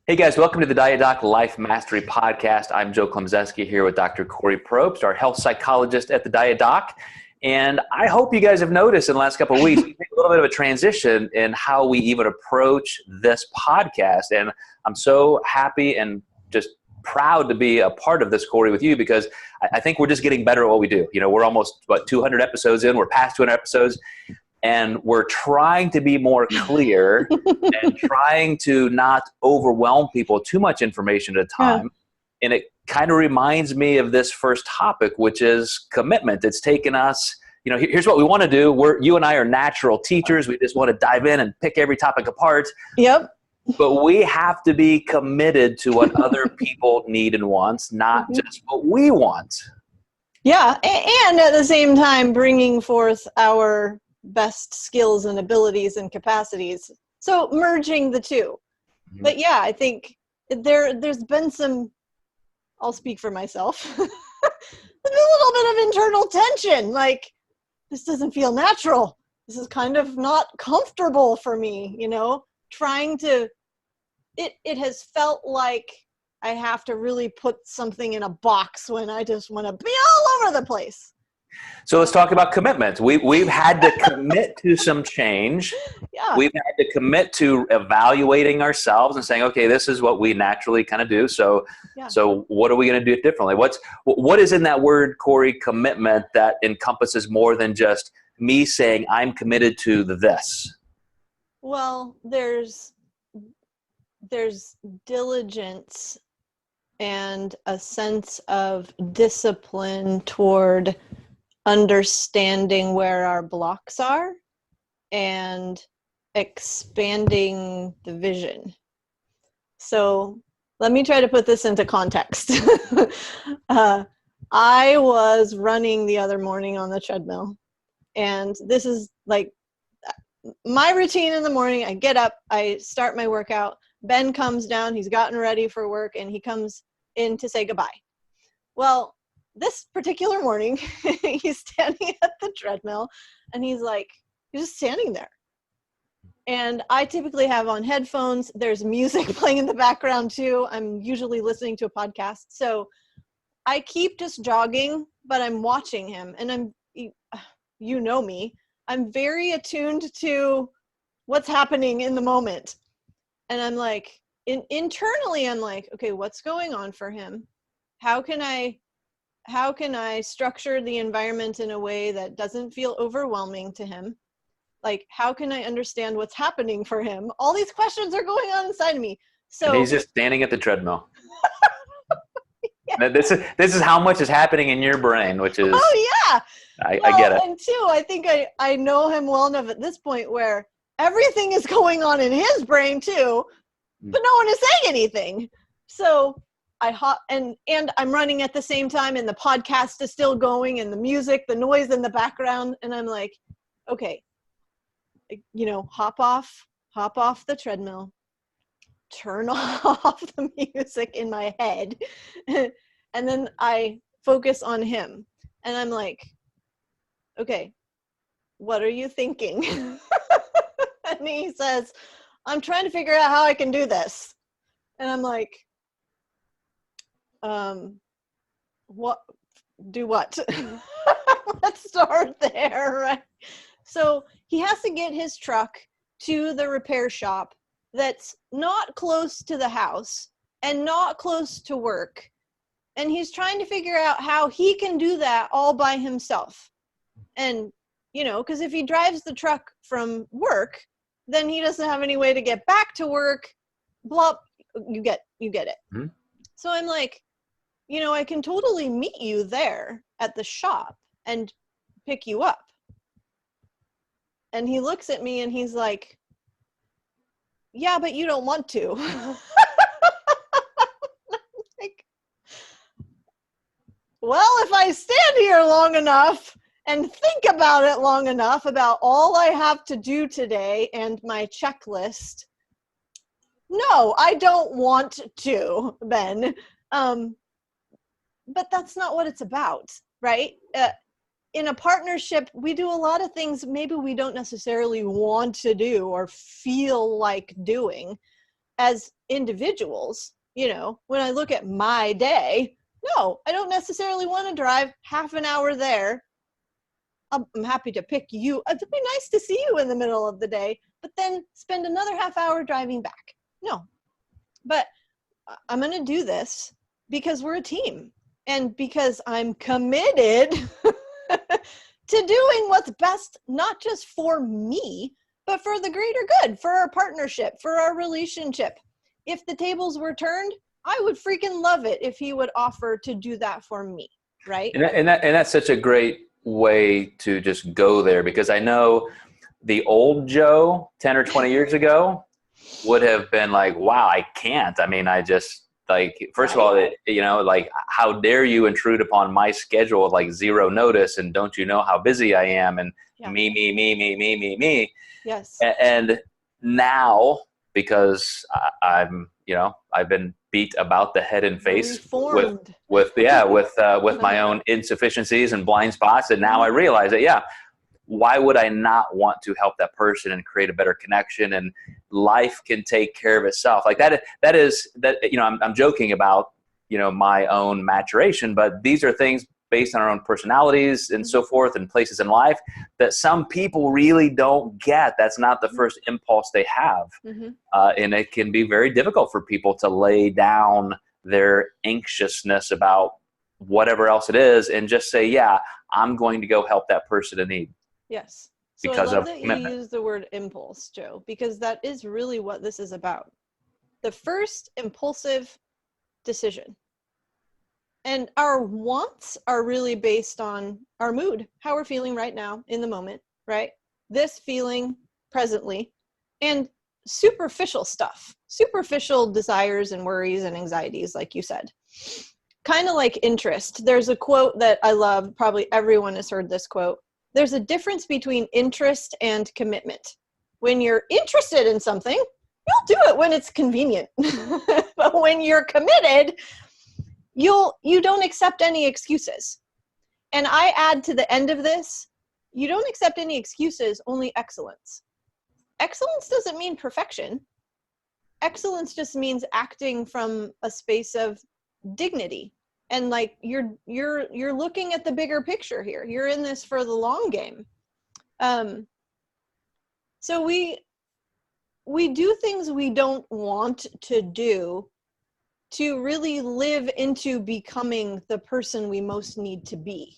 Hey guys, welcome to the Diet Doc Life Mastery Podcast. I'm Joe Klemczewski here with Dr. Kori Probst, our health psychologist at the Diet Doc. And I hope you guys have noticed in the last couple of weeks, we made a little bit of a transition in how we even approach this podcast. And I'm so happy and just proud to be a part of this, Kori, with you, because I think we're just getting better at what we do. You know, we're almost, 200 episodes in, we're past 200 episodes. And we're trying to be more clear and trying to not overwhelm people too much information at a time. Yeah. And it kind of reminds me of this first topic, which is commitment. It's taken us, here's what we want to do. You and I are natural teachers. We just want to dive in and pick every topic apart. Yep. But we have to be committed to what other people need and want, not just what we want. Yeah. And at the same time, bringing forth our best skills and abilities and capacities. So merging the two. Mm-hmm. But yeah, I think there's been some, I'll speak for myself, there's been a little bit of internal tension. Like, this doesn't feel natural. This is kind of not comfortable for me, trying to, it has felt like I have to really put something in a box when I just want to be all over the place. So let's talk about commitment. We've had to commit to some change. Yeah. We've had to commit to evaluating ourselves and saying, okay, this is what we naturally kind of do. So what are we going to do differently? What is in that word, Kori, commitment, that encompasses more than just me saying I'm committed to this? Well, there's diligence and a sense of discipline toward understanding where our blocks are and expanding the vision. So let me try to put this into context. I was running the other morning on the treadmill, and this is like my routine in the morning. I get up, I start my workout. Ben comes down, he's gotten ready for work, and he comes in to say goodbye. Well, this particular morning, he's standing at the treadmill, and he's just standing there. And I typically have on headphones. There's music playing in the background too. I'm usually listening to a podcast. So I keep just jogging, but I'm watching him. And you know me, I'm very attuned to what's happening in the moment. And I'm like, internally, I'm like, okay, what's going on for him? How can I structure the environment in a way that doesn't feel overwhelming to him? Like, how can I understand what's happening for him? All these questions are going on inside of me. So and he's just standing at the treadmill. Yeah. This is how much is happening in your brain, which is, I get it. And two, I think I know him well enough at this point where everything is going on in his brain too, but no one is saying anything. So I hop and I'm running at the same time, and the podcast is still going, and the music, the noise in the background. And I'm like, okay, hop off the treadmill, turn off the music in my head. And then I focus on him, and I'm like, okay, what are you thinking? And he says, I'm trying to figure out how I can do this. And I'm like, what? Let's start there, right? So he has to get his truck to the repair shop that's not close to the house and not close to work. And he's trying to figure out how he can do that all by himself. And, because if he drives the truck from work, then he doesn't have any way to get back to work. Blah, you get it. Mm-hmm. So I'm like, I can totally meet you there at the shop and pick you up. And he looks at me and he's like, yeah, but you don't want to. Like, well, if I stand here long enough and think about it long enough about all I have to do today and my checklist, no, I don't want to, Ben. But that's not what it's about, right? In a partnership, we do a lot of things maybe we don't necessarily want to do or feel like doing. as individuals, you know, when I look at my day, no, I don't necessarily want to drive half an hour there. I'm happy to pick you. It'd be nice to see you in the middle of the day, but then spend another half hour driving back. No, but I'm going to do this because we're a team and because I'm committed to doing what's best, not just for me, but for the greater good, for our partnership, for our relationship. If the tables were turned, I would freaking love it if he would offer to do that for me, right? And that's such a great way to just go there, because I know the old Joe 10 or 20 years ago would have been like, wow, I can't. I mean, I just, like, first of all, you know, like, how dare you intrude upon my schedule with like zero notice, and don't you know how busy I am, and me. Yes. And now, because I'm, you know, I've been beat about the head and face Reformed. with my own insufficiencies and blind spots, and now I realize that, yeah, why would I not want to help that person and create a better connection, and life can take care of itself. Like that, you know, I'm joking about, you know, my own maturation, but these are things based on our own personalities and so forth, and places in life that some people really don't get. That's not the first impulse they have. And it can be very difficult for people to lay down their anxiousness about whatever else it is and just say, yeah, I'm going to go help that person in need. Yes. So Because I love of that commitment. you use the word impulse, Joe, because that is really what this is about. The first impulsive decision. And our wants are really based on our mood, how we're feeling right now in the moment, right? This feeling presently, and superficial stuff, superficial desires and worries and anxieties, like you said. Kind of like interest. There's a quote that I love. Probably everyone has heard this quote. There's a difference between interest and commitment. When you're interested in something, you'll do it when it's convenient. But when you're committed, you don't accept any excuses. And I add to the end of this, you don't accept any excuses, only excellence. Excellence doesn't mean perfection. Excellence just means acting from a space of dignity. And like you're looking at the bigger picture here. You're in this for the long game. So we do things we don't want to do to really live into becoming the person we most need to be.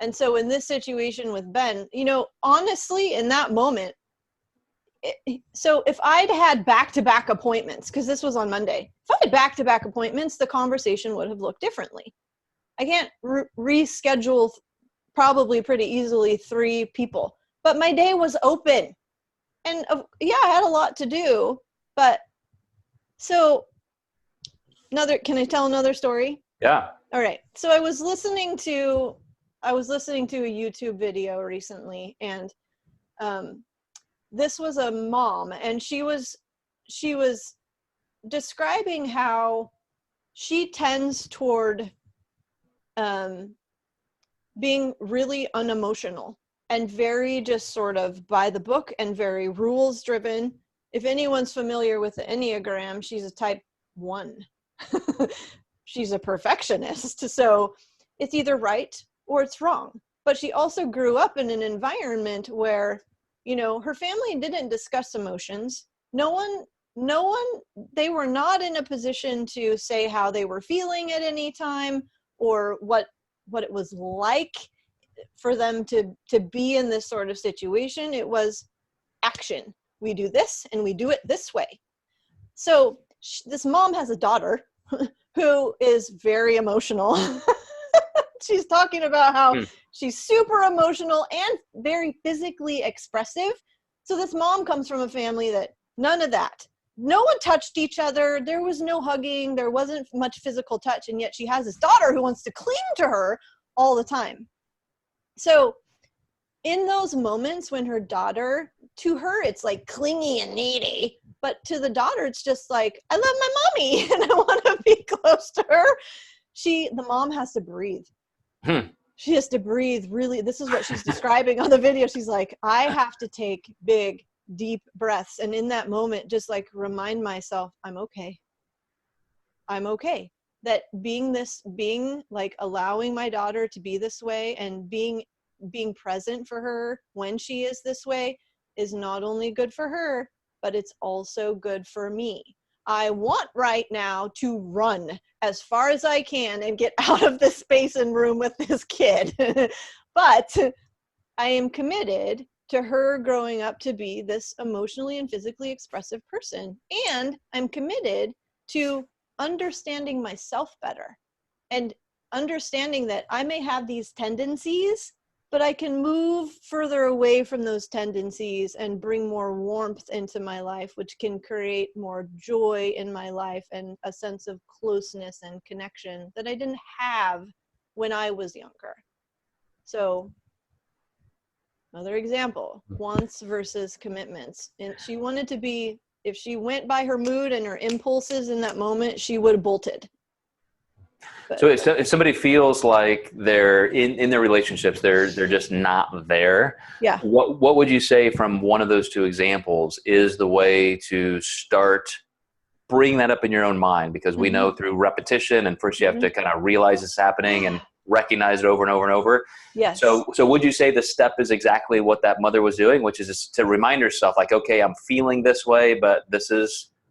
And so in this situation with Ben, you know, honestly, in that moment, so if I'd had back-to-back appointments, because this was on Monday, if I had back-to-back appointments, the conversation would have looked differently. I can't reschedule probably pretty easily 3 people, but my day was open. And yeah, I had a lot to do, but so can I tell another story? Yeah. All right. So I was listening to a YouTube video recently, and this was a mom, and she was describing how she tends toward being really unemotional and very just sort of by the book and very rules driven. If anyone's familiar with the Enneagram, she's a type 1. She's a perfectionist, so it's either right or it's wrong. But she also grew up in an environment where, you know, her family didn't discuss emotions. No one, they were not in a position to say how they were feeling at any time, or what it was like for them to be in this sort of situation. It was action. We do this and we do it this way. So this mom has a daughter who is very emotional. She's talking about how she's super emotional and very physically expressive. So this mom comes from a family that none of that. No one touched each other. There was no hugging. There wasn't much physical touch. And yet she has this daughter who wants to cling to her all the time. So in those moments when her daughter, to her, it's like clingy and needy. But to the daughter, it's just like, I love my mommy and I want to be close to her. The mom has to breathe. She has to breathe really. This is what she's describing on the video. She's like, I have to take big, deep breaths. And in that moment, just like remind myself, I'm okay. I'm okay. That being like allowing my daughter to be this way and being present for her when she is this way is not only good for her, but it's also good for me. I want right now to run as far as I can and get out of this space and room with this kid. But I am committed to her growing up to be this emotionally and physically expressive person. And I'm committed to understanding myself better and understanding that I may have these tendencies, but I can move further away from those tendencies and bring more warmth into my life, which can create more joy in my life and a sense of closeness and connection that I didn't have when I was younger. So another example, wants versus commitments. And she wanted to be, if she went by her mood and her impulses in that moment, she would have bolted. But, So if somebody feels like they're in their relationships, they're just not there. yeah. What would you say from one of those two examples is the way to start bringing that up in your own mind? Because we know through repetition, and first you have to kind of realize it's happening and recognize it over and over and over. Yes. So would you say the step is exactly what that mother was doing, which is to remind herself, like, okay, I'm feeling this way, but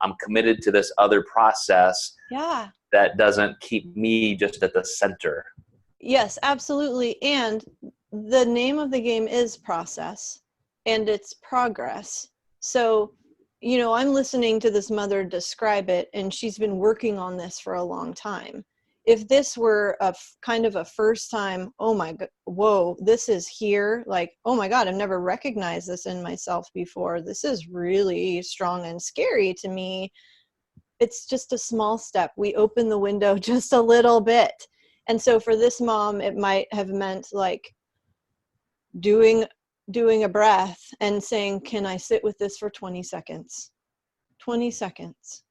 I'm committed to this other process. Yeah. That doesn't keep me just at the center. Yes, absolutely. And the name of the game is process, and it's progress. So, I'm listening to this mother describe it, and she's been working on this for a long time. If this were a kind of a first time, oh my God, whoa, this is here. Like, oh my God, I've never recognized this in myself before. This is really strong and scary to me. It's just a small step. We open the window just a little bit. And so for this mom, it might have meant like doing a breath and saying, can I sit with this for 20 seconds? 20 seconds.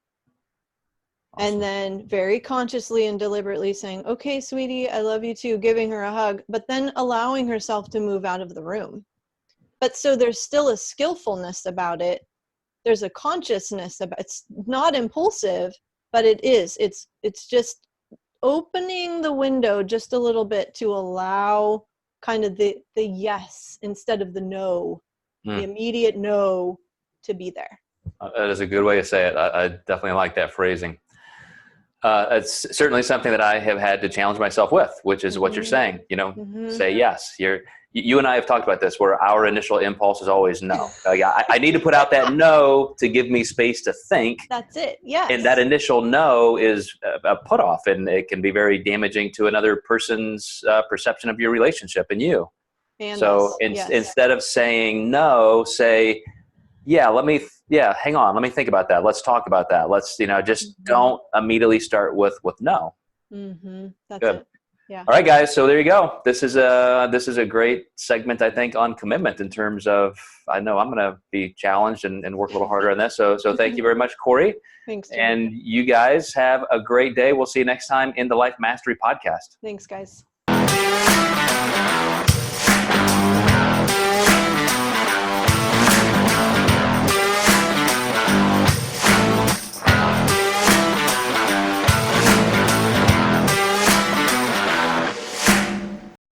Awesome. And then very consciously and deliberately saying, okay, sweetie, I love you too, giving her a hug, but then allowing herself to move out of the room. But so there's still a skillfulness about it. There's a consciousness about it's not impulsive, but it is. It's just opening the window just a little bit to allow kind of the yes instead of the no, the immediate no to be there. That is a good way to say it. I definitely like that phrasing. It's certainly something that I have had to challenge myself with, which is what you're saying, say yes. You and I have talked about this, where our initial impulse is always no. I need to put out that no to give me space to think. That's it. Yes. And that initial no is a put off, and it can be very damaging to another person's perception of your relationship and you. And so instead of saying no, say, hang on, let me think about that. Let's talk about that. Let's, just don't immediately start with no. That's good. It. Yeah. All right, guys. So there you go. This is a great segment, I think, on commitment in terms of, I know I'm going to be challenged and work a little harder on this. So thank you very much, Kori. Thanks, Jim. And you guys have a great day. We'll see you next time in the Life Mastery Podcast. Thanks, guys.